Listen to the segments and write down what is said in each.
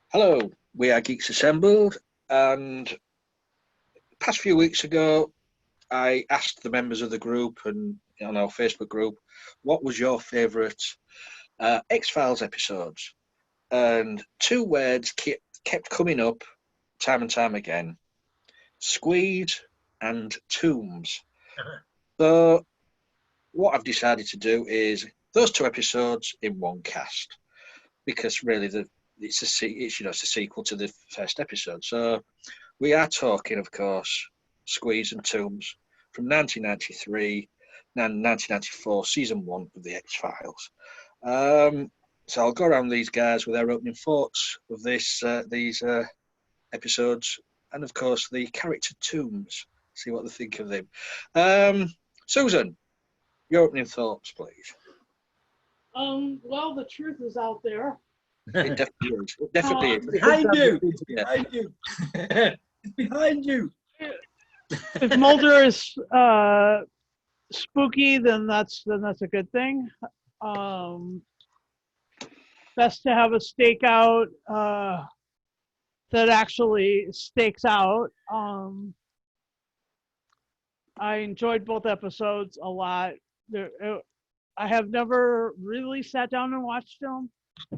Hello, we are Geeks Assembled, and the past few weeks ago, I asked the members of the group and on our Facebook group, what was your favourite X-Files episodes? And two words kept coming up time and time again: Squeeze and Tooms. So what I've decided to do is those two episodes in one cast, because really it's a sequel to the first episode. So we are talking, of course, Squeeze and Tooms from 1993 and 1994, season 1 of the X-Files. So I'll go around these guys with their opening thoughts of these episodes, and of course the character Tooms. See what they think of them. Susan, your opening thoughts, please. Well, the truth is out there. It definitely is. It definitely is. Behind you. Behind you. It's behind you. If Mulder is spooky, then that's a good thing. Best to have a stakeout that actually stakes out. I enjoyed both episodes a lot. I have never really sat down and watched them.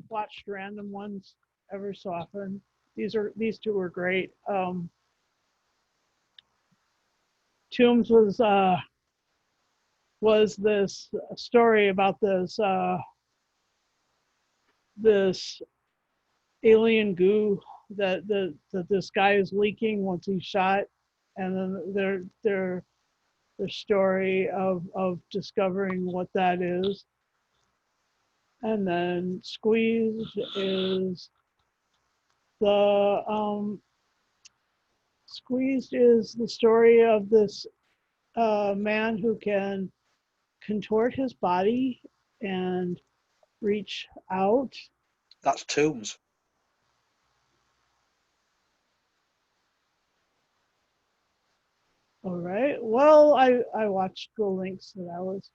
Watched random ones ever so often. These two were great. Tooms was this story about this alien goo that this guy is leaking once he's shot, and then their story of discovering what that is. And then Squeeze is the story of this man who can contort his body and reach out. That's Tooms. All right. Well, I watched the links that I was.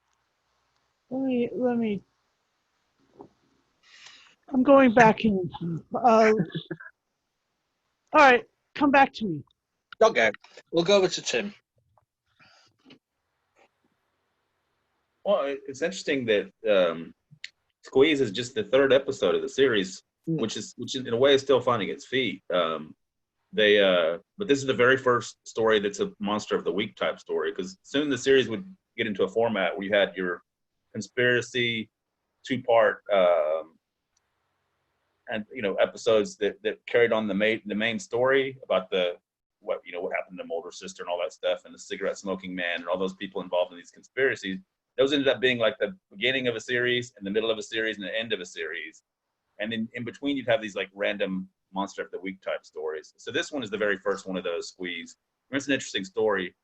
Let me. I'm going back in. All right, come back to me. Okay, we'll go over to Tim. Well, it's interesting that Squeeze is just the third episode of the series, which in a way is still finding its feet. But this is the very first story that's a Monster of the Week type story, because soon the series would get into a format where you had your conspiracy two-part and episodes that carried on the main story about what happened to Mulder's sister and all that stuff, and the cigarette smoking man and all those people involved in these conspiracies. Those ended up being like the beginning of a series and the middle of a series and the end of a series, and then in between you'd have these like random Monster of the Week type stories. So this one is the very first one of those, Squeeze. It's an interesting story.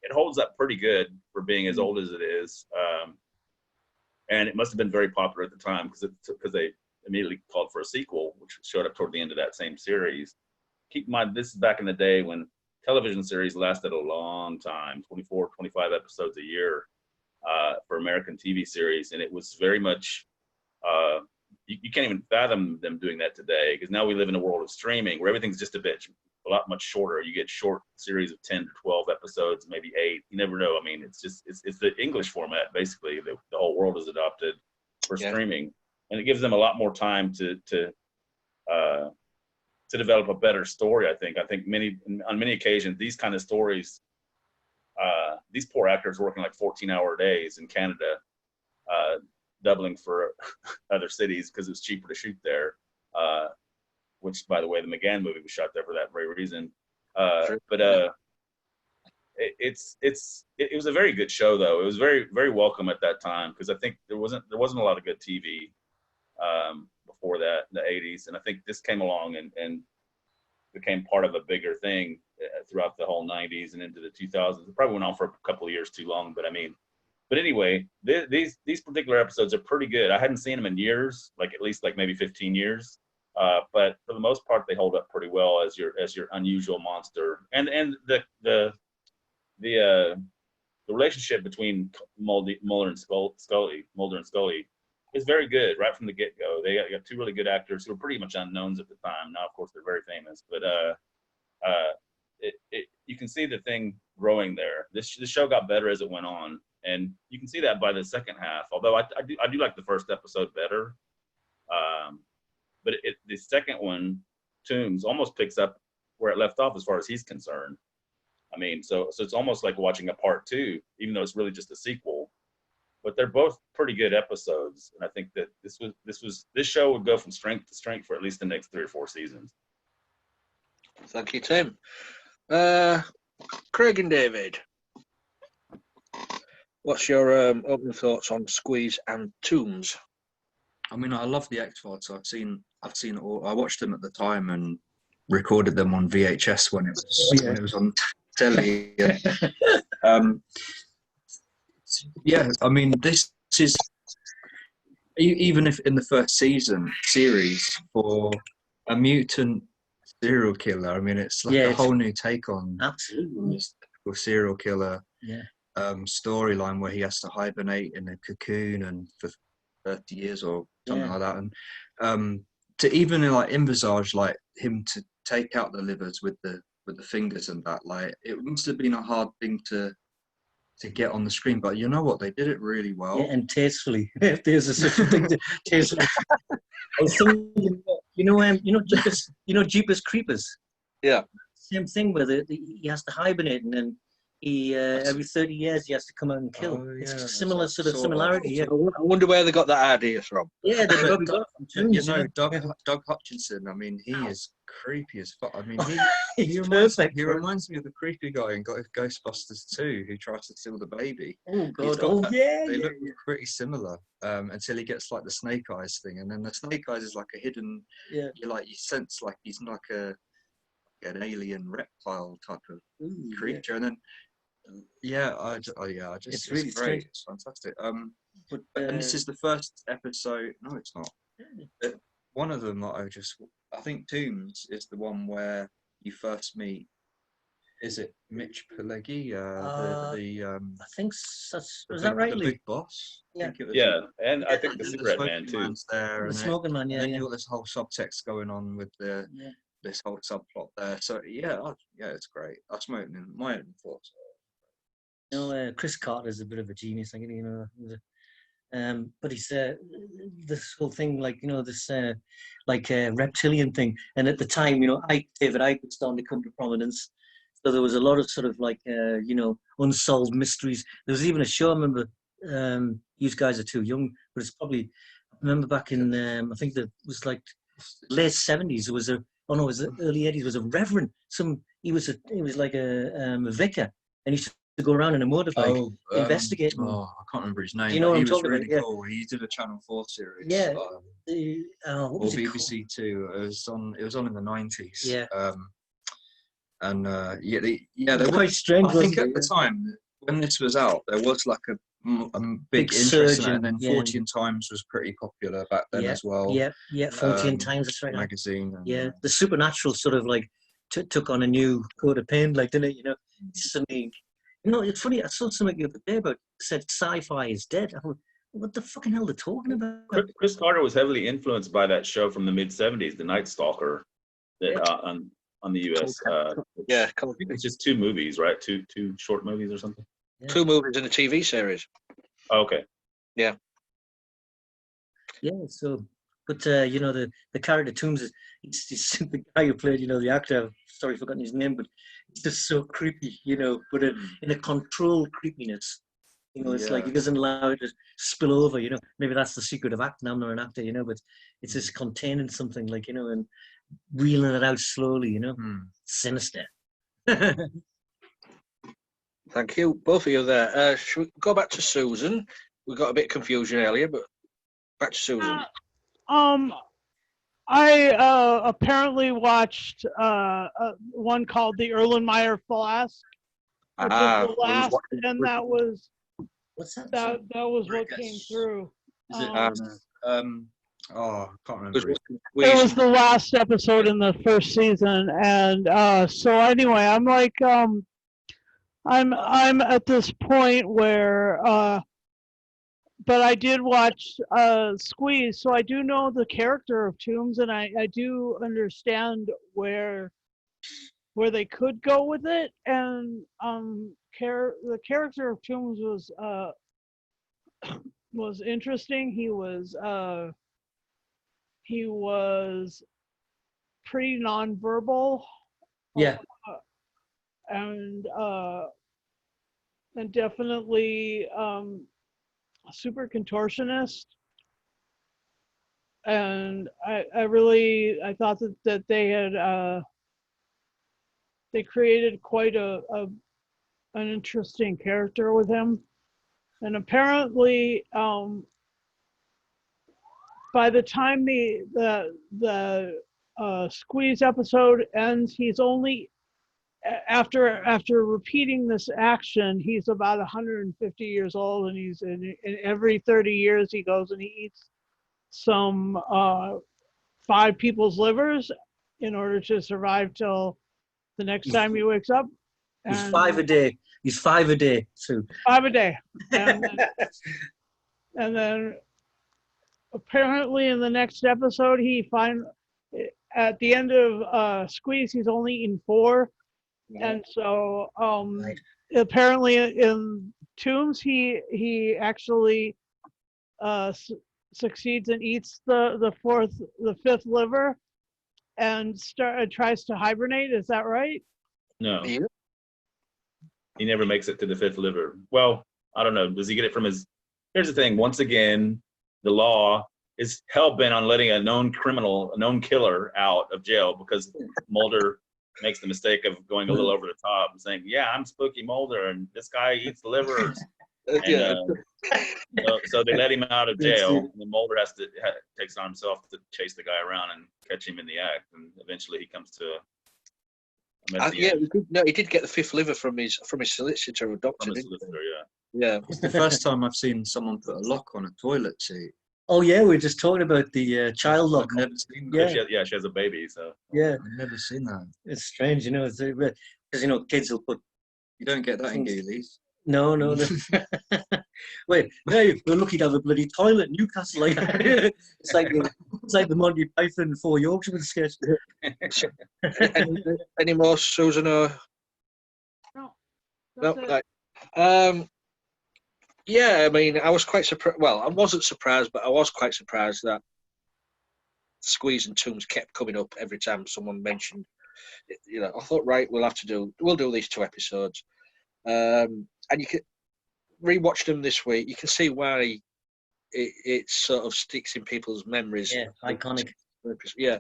It holds up pretty good for being as old as it is, and it must have been very popular at the time because they immediately called for a sequel, which showed up toward the end of that same series. Keep in mind, this is back in the day when television series lasted a long time, 24, 25 episodes a year for American TV series. And it was very much, you can't even fathom them doing that today, because now we live in a world of streaming where everything's just a lot much shorter. You get short series of 10 to 12 episodes, maybe 8. You never know. I mean, it's the English format, basically, that the whole world has adopted for streaming. And it gives them a lot more time to develop a better story. I think on many occasions, these kind of stories, these poor actors working like 14-hour days in Canada, doubling for other cities because it's cheaper to shoot there. Which, by the way, the McGann movie was shot there for that very reason. But it was a very good show, though. It was very, very welcome at that time, because I think there wasn't a lot of good TV before that in the 80s, and I think this came along and became part of a bigger thing throughout the whole 90s and into the 2000s. It probably went on for a couple of years too long, but anyway, these particular episodes are pretty good. I hadn't seen them in years, like at least like maybe 15 years, but for the most part, they hold up pretty well as your unusual monster, and the relationship between Mulder and Scully It's very good right from the get-go. They got two really good actors who were pretty much unknowns at the time. Now, of course, they're very famous, but you can see the thing growing there. This show got better as it went on, and you can see that by the second half. Although I do like the first episode better, but the second one, Tooms, almost picks up where it left off as far as he's concerned. I mean, so it's almost like watching a part two, even though it's really just a sequel. But they're both pretty good episodes, and I think that this show would go from strength to strength for at least the next 3 or 4 seasons. Thank you, Tim. Craig and David, what's your opening thoughts on Squeeze and Tooms? I mean, I love the X-Files. I've seen it all. I watched them at the time and recorded them on VHS when it was on telly. Yeah, I mean, this is, even if in the first series for a mutant serial killer, I mean, it's like a whole new take on absolutely serial killer yeah storyline where he has to hibernate in a cocoon and for 30 years or something like that, and to even like envisage like him to take out the livers with the fingers and that, like it must have been a hard thing to get on the screen, but you know what, they did it really well. Yeah, and tastefully. If there's such a thing, tastefully. I was thinking, Jeepers Creepers. Yeah. Same thing with it. He has to hibernate, and then he every 30 years he has to come out and kill. Oh, It's yeah, a similar sort of similarity. Yeah. I wonder where they got that idea from. Yeah, they probably got it from Tooms, You know, Doug Hutchinson, I mean, he is creepy as fuck. I mean, He's perfect. he reminds me of the creepy guy in Ghostbusters 2 who tries to steal the baby. Oh He's God! got Oh that- yeah. They look pretty similar until he gets like the snake eyes thing, and then the snake eyes is like a hidden. Yeah. You sense like he's like an alien reptile type of Ooh, creature, and then It's really great. strange. It's fantastic. But, And this is the first episode. No, it's not. One of them that I think Tooms is the one where you first meet. Is it Mitch Pileggi? I think that's The was big, that right, the Lee? big boss. I Yeah. think it was Yeah, and I think and the then cigarette smoking man too. man's there, The and smoking man, then yeah. you got this whole subtext going on with Yeah. this whole subplot there. So yeah, it's great. That's my own thoughts. Chris Carter is a bit of a genius, I think, but he's this whole thing, like this reptilian thing, and at the time, David Icke was starting to come to prominence, so there was a lot of sort of like unsolved mysteries. There was even a show, I remember, you guys are too young, but it's probably, I remember back in I think that was like late 70s. It was it was the early 80s. Was a reverend. He was like a vicar, and he used to go around in a motorbike investigating. Oh, I can't remember his name. Do you know what he I'm was talking really about? Yeah. cool. He did a Channel 4 series. Yeah. Or What was it called? BBC Two. It was on in the 90s. Yeah. They were quite strange. I think wasn't at it? the time when this was out, there was like a big interest surge in it, and then in- 40 and Times was pretty popular back then as well. Yeah, 14 times. That's right. Magazine. And, The supernatural sort of like took on a new coat of paint, like, didn't it? Suddenly, it's funny. I saw something the other day about said Sci-Fi is dead. I thought, what the fucking hell are they talking about? Chris Carter was heavily influenced by that show from the mid '70s, The Night Stalker, that on the US. I think it's just 2 movies, right? Two short movies or something. Yeah. 2 movies and a TV series. Oh, okay. Yeah. So, but the character Tooms is he's the guy who played, the actor. Sorry, I've forgotten his name, but he's just so creepy, but in a controlled creepiness. It's like he doesn't allow it to spill over. Maybe that's the secret of acting. I'm not an actor, but it's just containing something, like, and reeling it out slowly. Sinister. Thank you, both of you there. Should we go back to Susan? We got a bit of confusion earlier, but back to Susan. I apparently watched one called the Erlenmeyer Flask, which was the last, and that was What's that? that was what came through. Is it, Um, I can't remember. It was the last episode in the first season, and so anyway, I'm like, I'm at this point where but I did watch Squeeze, so I do know the character of Tooms, and I do understand where they could go with it. And the character of Tooms was interesting. He was pretty nonverbal, Yeah. and definitely a super contortionist. And I thought that they had they created quite an interesting character with him. And apparently, by the time the Squeeze episode ends, he's only after repeating this action, he's about 150 years old, and he's in every 30 years he goes and he eats some 5 people's livers in order to survive till the next time he wakes up. He's 5 a day. He's 5 a day, Sue. 5 a day. And then apparently in the next episode, at the end of Squeeze, he's only eaten 4. And so Right. apparently in Tooms, he actually succeeds and eats the 5th liver and tries to hibernate. Is that right? No, Yeah. he never makes it to the 5th liver. Well, I don't know. Does he get it from his? Here's the thing. Once again, the law is hell-bent on letting a known criminal, a known killer out of jail because Mulder makes the mistake of going a little over the top and saying, yeah, I'm Spooky Mulder and this guy eats livers. And, so they let him out of jail, and then Mulder takes it on himself to chase the guy around and catch him in the act, and eventually he comes to a messy end. He did get the 5th liver from his solicitor or doctor. From his Didn't solicitor, yeah. It's the first time I've seen someone put a lock on a toilet seat. Oh yeah, we were just talking about the child lock. I've never seen Yeah. that. She has a baby, so Yeah, I've never seen that. it's strange, because kids will put. You don't get that in Ghoulies. No. Wait, hey, we're lucky to have a bloody toilet in Newcastle. Like, it's like the Monty Python 4 Yorkshiremen sketch. any more, Susan? Or No. no? That's it. Right. Yeah, I mean, I was quite surprised. Well, I wasn't surprised, but I was quite surprised that Squeeze and Tooms kept coming up every time someone mentioned. I thought, right, we'll do these 2 episodes, and you can rewatch them this week. You can see why it sort of sticks in people's memories. Yeah, iconic. Yeah,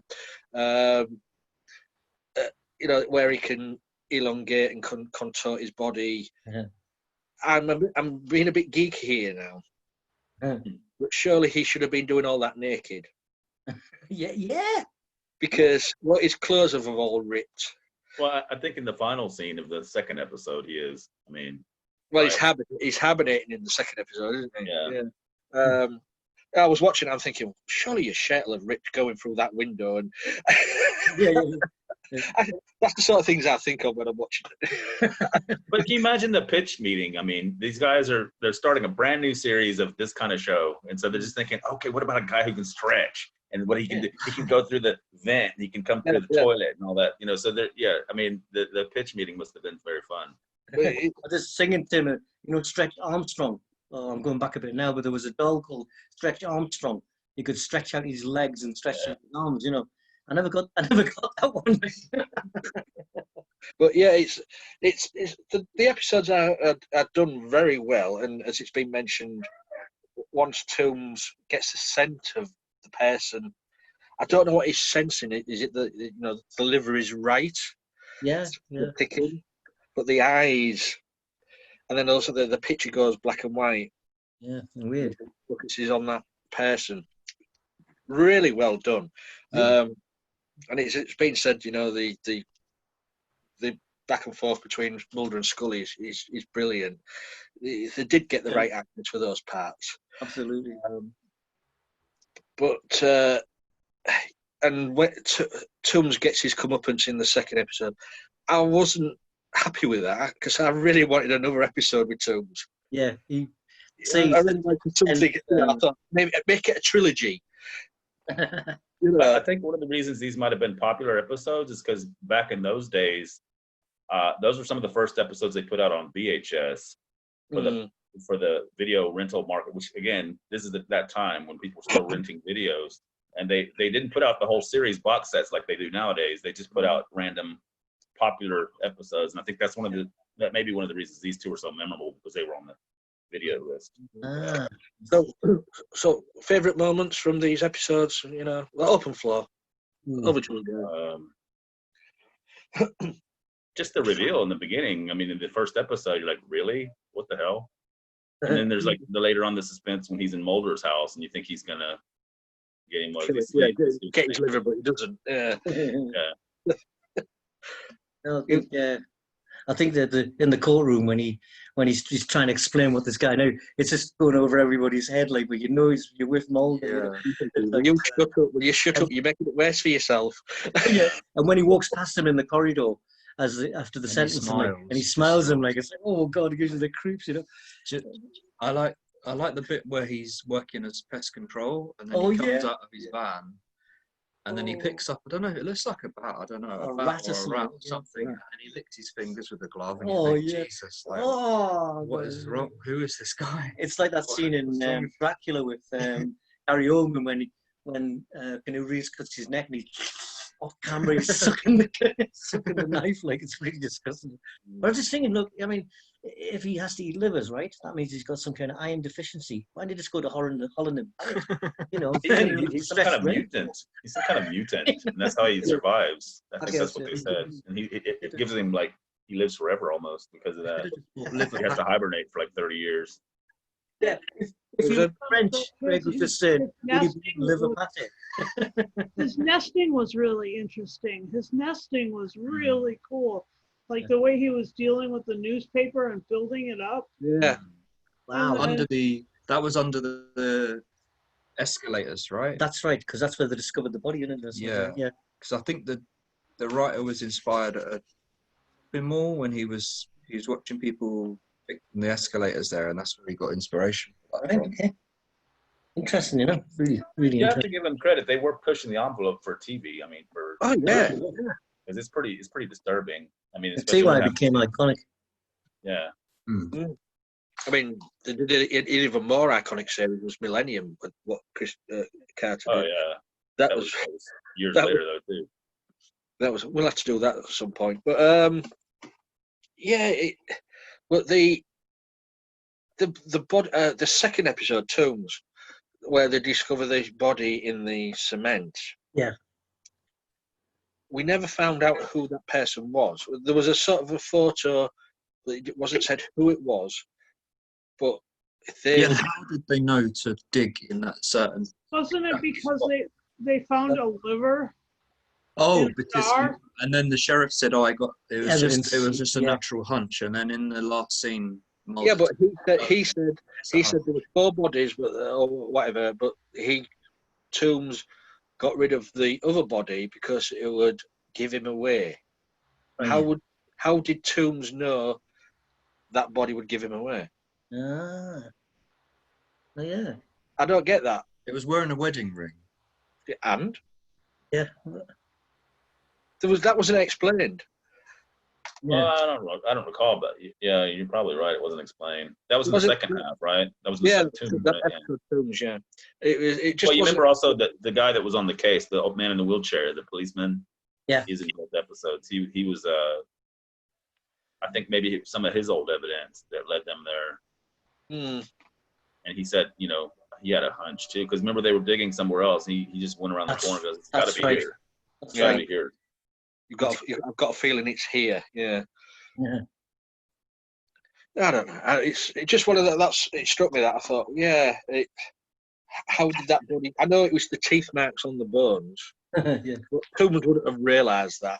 where he can elongate and contort his body. Yeah. I'm being a bit geeky here now, but surely he should have been doing all that naked. Yeah. Because his clothes have all ripped. well, I think in the final scene of the 2nd episode, he is. I mean, Well, right. he's hibernating in the 2nd episode, isn't he? Yeah. I was watching it, I'm thinking, surely your shirt will have ripped going through that window. And Yeah. that's the sort of things I think of when I'm watching it. But can you imagine the pitch meeting? I mean, these guys they're starting a brand new series of this kind of show, and so they're just thinking, okay, what about a guy who can stretch? And what he can do, he can go through the vent, he can come through the toilet and all that, So I mean, the pitch meeting must have been very fun. I just singing to him, Stretch Armstrong. Oh, I'm going back a bit now, but there was a doll called Stretch Armstrong. He could stretch out his legs and stretch out his arms. I never got that one. But yeah, it's the episodes are done very well, and as it's been mentioned, once Tooms gets a scent of the person, I don't know what he's sensing. Is it that the liver is right? Yeah. Ticking, but the eyes, and then also the picture goes black and white. Yeah, weird. Focuses on that person. Really well done. Yeah. And it's been said, the back and forth between Mulder and Scully is brilliant. They did get the right actors for those parts. Absolutely. But and when Tooms gets his comeuppance in the 2nd episode, I wasn't happy with that because I really wanted another episode with Tooms. Yeah, See, I really like something. and, I thought maybe make it a trilogy. I You think one of the reasons these might have been popular episodes is because back in those days, those were some of the first episodes they put out on VHS for the video rental market. Which again, this is that time when people were still renting videos, and they didn't put out the whole series box sets like they do nowadays. They just put out random popular episodes, and I think that's that may be one of the reasons these two are so memorable, because they were on the video list. Ah. So favorite moments from these episodes, open floor. Over to you. Just the reveal in the beginning. I mean, in the first episode, you're like, really? What the hell? And then there's like later on the suspense when he's in Mulder's house, and you think he's gonna get him while he's asleep. Get his liver, but he doesn't. Yeah. No, I think that in the courtroom when he's trying to explain what this guy, now it's just going over everybody's head, like, but you're with Mulder. Will you shut up? Will you shut up? You're making it worse for yourself. Yeah. And when he walks past him in the corridor after the sentence, and he smiles at him, like, it's like, oh god, it gives you the creeps, I like the bit where he's working as pest control, and then he comes out of his van, and then he picks up, I don't know, it looks like a bat, I don't know, a bat or a rat or something, and he licked his fingers with a glove, and you think, Jesus, like, what is wrong? Who is this guy? It's like that scene in Dracula with Gary Oldman when Keanu Reeves cuts his neck and he's off camera, he's sucking the knife, like, it's really disgusting. But I'm just thinking, look, I mean, if he has to eat livers, right, that means he's got some kind of iron deficiency. Why don't he just go to Holland and buy it? He's some kind of mutant. He's some kind of mutant, and that's how he survives. I think that's what they said. And it gives him, like, he lives forever almost because of that. He has to hibernate for like 30 years. Yeah. If you were French, Greg would just say, liver pate. His nesting was really interesting. His nesting was really cool. Like the way he was dealing with the newspaper and building it up. Yeah. Wow. That was under the escalators, right? That's right, because that's where they discovered the body, isn't it? Yeah. Because I think the writer was inspired a bit more when he was watching people pick from the escalators there, and that's where he got inspiration. Right, okay. Interesting, really, really you have interesting. to give them credit. They were pushing the envelope for TV. I mean, because it's pretty disturbing. I mean, I tell you why it became iconic. Yeah. I mean, the even more iconic series was Millennium, with what Chris Carter did. Oh yeah, that was years later though too. That was, we'll have to do that at some point. But but the second episode, Tooms, where they discover the body in the cement. Yeah. We never found out who that person was. There was a sort of a photo, but it wasn't said who it was. But how did they know to dig in that certain? Wasn't it because they found a liver? Oh, and then the sheriff said, "Oh, it was just a Yeah. natural hunch." And then in the last scene, yeah, but he said there were 4 bodies, but or whatever. But Tooms got rid of the other body because it would give him away. Right. How did Tooms know that body would give him away? Ah. Oh, yeah. I don't get that. It was wearing a wedding ring. And Yeah. that wasn't explained. Well, I don't recall, but yeah, you're probably right. It wasn't explained. That was in the second half, right? That was in the second episode Tooms, yeah. It just. Well, you remember also the guy that was on the case, the old man in the wheelchair, the policeman. Yeah. He's in both episodes. He was I think maybe some of his old evidence that led them there. And he said, he had a hunch too, because remember they were digging somewhere else. He just went around the corner and goes, "It's got to be here. It's got to be here." I've got a feeling it's here. Yeah. Yeah. I don't know. It's just one of it struck me that I thought, how did that body? I know it was the teeth marks on the bones. Yeah. But Tooms wouldn't have realised that.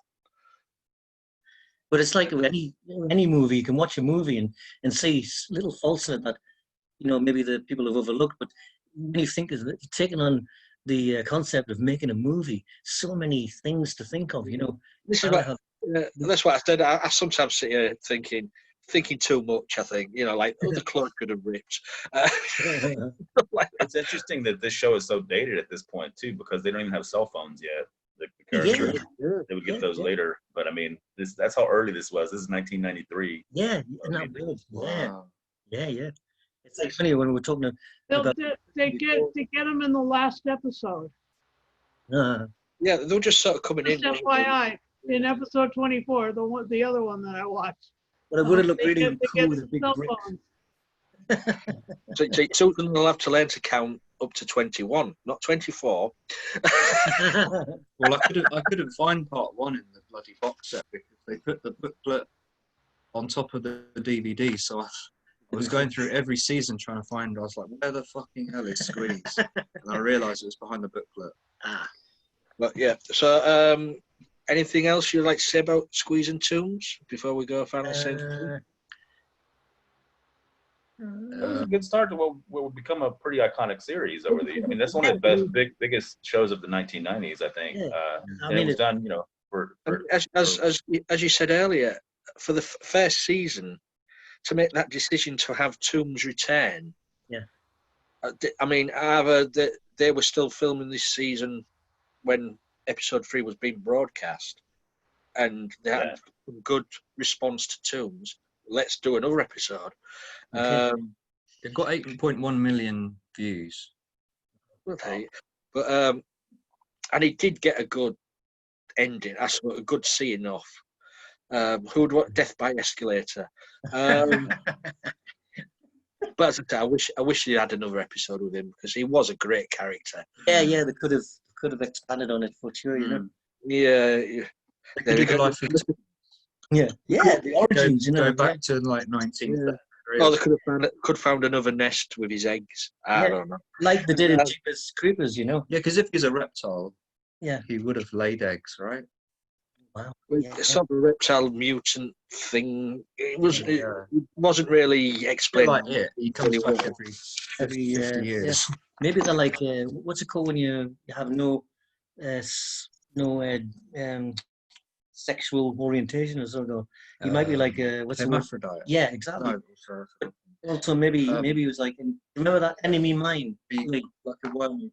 But it's like any movie, you can watch a movie and see little faults in it that, maybe the people have overlooked. But when you think of it, taking on the concept of making a movie, so many things to think of, This is that's what I said. I sometimes sit here thinking, thinking too much. I think like other clothes could have ripped. Like, It's interesting that this show is so dated at this point too, because they don't even have cell phones yet. The Yeah, characters, sure. they would get Yeah, those yeah. later. But I mean, that's how early this was. This is 1993. Yeah, I and that mean, weird. Yeah, Wow. yeah. It's like funny when we're talking about. They get him in the last episode. yeah, they were just sort of coming in. Just FYI, in episode 24, the other one that I watched. But it would have looked they really get cool with a big cell brick. phones. So children will have to learn to count up to 21, not 24. Well, I couldn't find part 1 in the bloody box set because they put the booklet on top of the DVD. So I was going through every season trying to find. I was like, where the fucking hell is Squeeze? And I realised it was behind the booklet. But yeah, so anything else you'd like to say about Squeeze and Tooms before we go final sentence? It was a good start to what would become a pretty iconic series over the. I mean, that's one of the biggest shows of the 1990s, I think. Yeah. And it was done, for As you said earlier, for the first season, to make that decision to have Tooms return. Yeah. I mean, either they were still filming this season when episode 3 was being broadcast, and they had a good response to Tooms. Let's do another episode. Okay. They've got 8.1 million views. Okay, but and it did get a good ending. That's a good seeing off. Who'd want Death by Escalator? But as I say, I wish they had another episode with him because he was a great character. Yeah, they could have expanded on it for sure, Yeah. They could do the life of Yeah, the origins, go back to like 1930. Oh, they could found another nest with his eggs. I don't know. like they did in Jeepers Creepers, Yeah, because if he's a reptile, Yeah. he would have laid eggs, right? Wow. It's sort of a reptile mutant thing. It wasn't really explained. Like it, he comes back every 50 years. Yeah. Maybe they're like what's it called when you have no sexual orientation or something. You might be like what's the word? Hermaphrodite. Yeah, exactly. No, sorry. Also, maybe he was like, remember that Enemy Mine? Like a worm.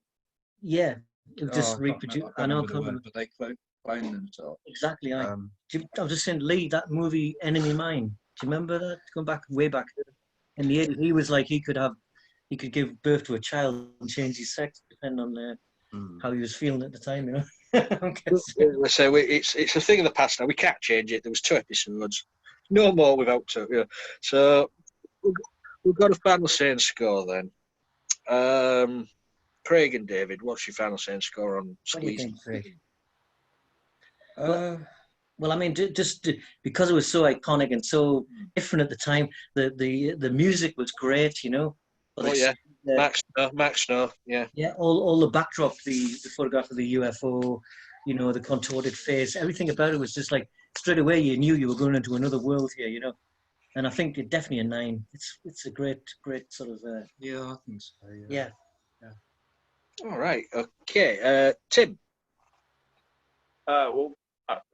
Yeah, it would just reproduce. I know, but they clone themselves. exactly. I was just saying, Lee, that movie Enemy Mine. Do you remember that? Going back way back in the 80s, he was like he could give birth to a child and change his sex depending on how he was feeling at the time. So it's a thing of the past now. We can't change it. There was 2 episodes, no more without 2. Yeah. So we've got a final saying score then. Craig and David, what's your final saying score on What do you Squeeze? think, Craig? Well, I mean, just because it was so iconic and so different at the time, the music was great, Oh yeah, Max Snow, yeah. Yeah, all the backdrop, the photograph of the UFO, the contorted face, everything about it was just like straight away you knew you were going into another world here, And I think it definitely a 9. It's a great sort of. Yeah, I think so. Yeah. All right. Okay. Tim. Well,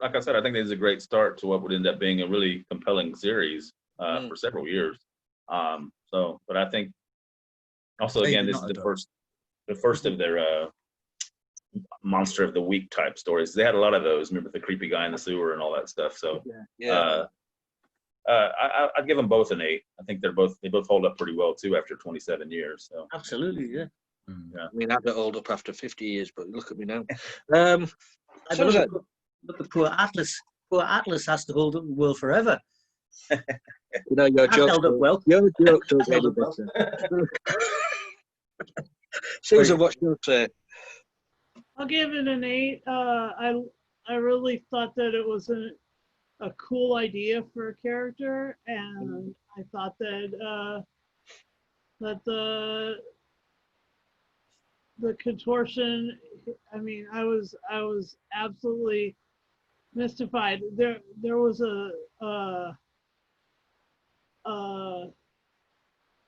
like I said, I think this is a great start to what would end up being a really compelling series for several years. But I think also again, this is the first of their monster of the week type stories. They had a lot of those. Remember the creepy guy in the sewer and all that stuff. So I'd give them both an 8. I think they both hold up pretty well too after 27 years. So absolutely, yeah. Yeah. I mean, I don't hold up after 50 years, but look at me now. Look at poor Atlas. Poor Atlas has to hold up the world forever. Your joke held up well. Your joke does any better. Susan, what's your say? I'll give it an 8. I really thought that it was a cool idea for a character, and I thought that the contortion. I mean, I was absolutely mystified. There was a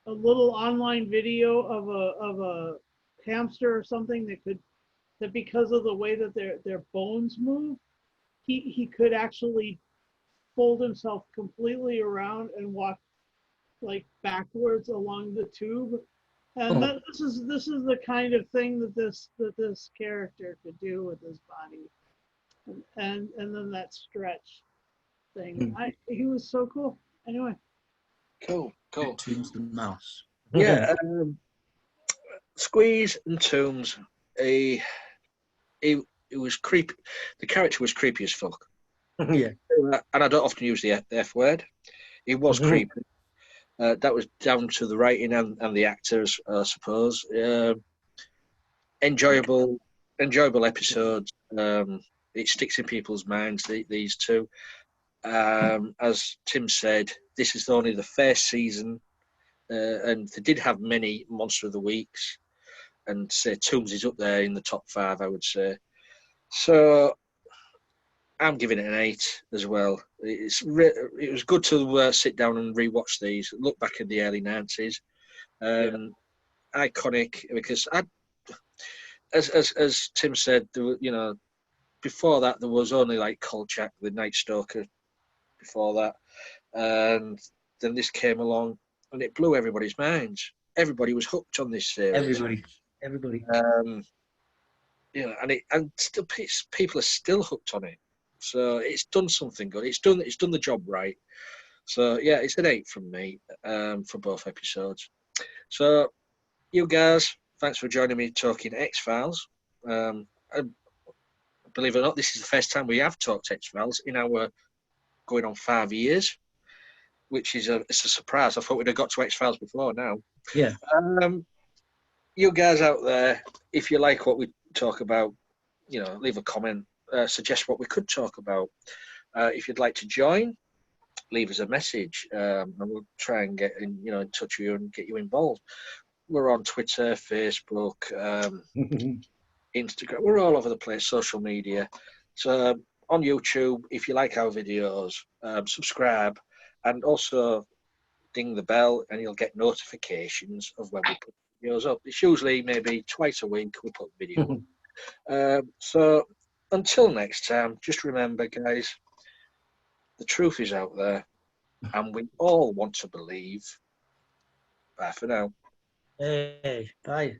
little online video of a hamster or something that because of the way that their bones move, he could actually fold himself completely around and walk like backwards along the tube. And this is the kind of thing that this character could do with his body, and then that stretch thing. He was so cool. Anyway. Cool. Tooms the mouse. Yeah. Squeeze and Tooms. He was creepy. The character was creepy as fuck. Yeah. And I don't often use the F word. He was creepy. That was down to the writing and the actors, I suppose. Enjoyable episodes. It sticks in people's minds. These two. As Tim said, this is only the first season, and they did have many Monster of the Weeks. And say Tooms is up there in the top 5, I would say. So I'm giving it an 8 as well. It was good to sit down and rewatch these. Look back in the early 90s. Iconic because as Tim said, before that there was only like Kolchak, the Night Stalker. Before that, and then this came along, and it blew everybody's minds. Everybody was hooked on this series. Everybody. And still people are still hooked on it. So it's done something good. It's done the job right. So yeah, it's an 8 from me for both episodes. So you guys, thanks for joining me talking X-Files. Believe it or not, this is the first time we have talked X-Files in our going on 5 years, which is it's a surprise. I thought we'd have got to X-Files before now. Yeah. You guys out there, if you like what we talk about, leave a comment, suggest what we could talk about. If you'd like to join, leave us a message, and we'll try and get in touch with you and get you involved. We're on Twitter, Facebook, Instagram. We're all over the place, social media. So on YouTube, if you like our videos, subscribe, and also ding the bell, and you'll get notifications of when we put videos up. It's usually maybe twice a week we put video up. So until next time, just remember, guys, the truth is out there, and we all want to believe. Bye for now. Hey, bye.